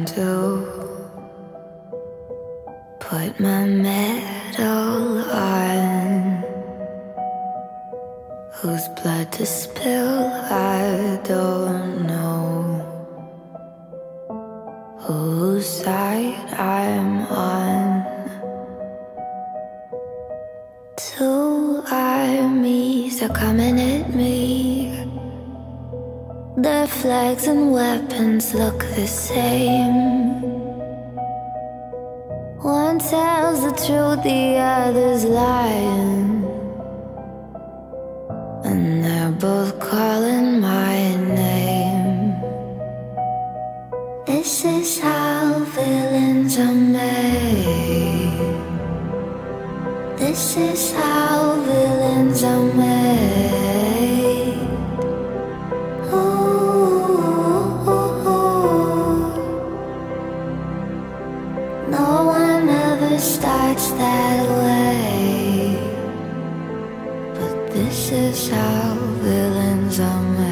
to put my medal on. Whose blood to spill, I don't know. Whose side I'm on. Two armies are coming at me. Their flags and weapons look the same. One tells the truth, the other's lying. And they're both calling my name. This is how villains are made. This is how villains are made. Ooh, no one ever starts that way. But this is how villains are made.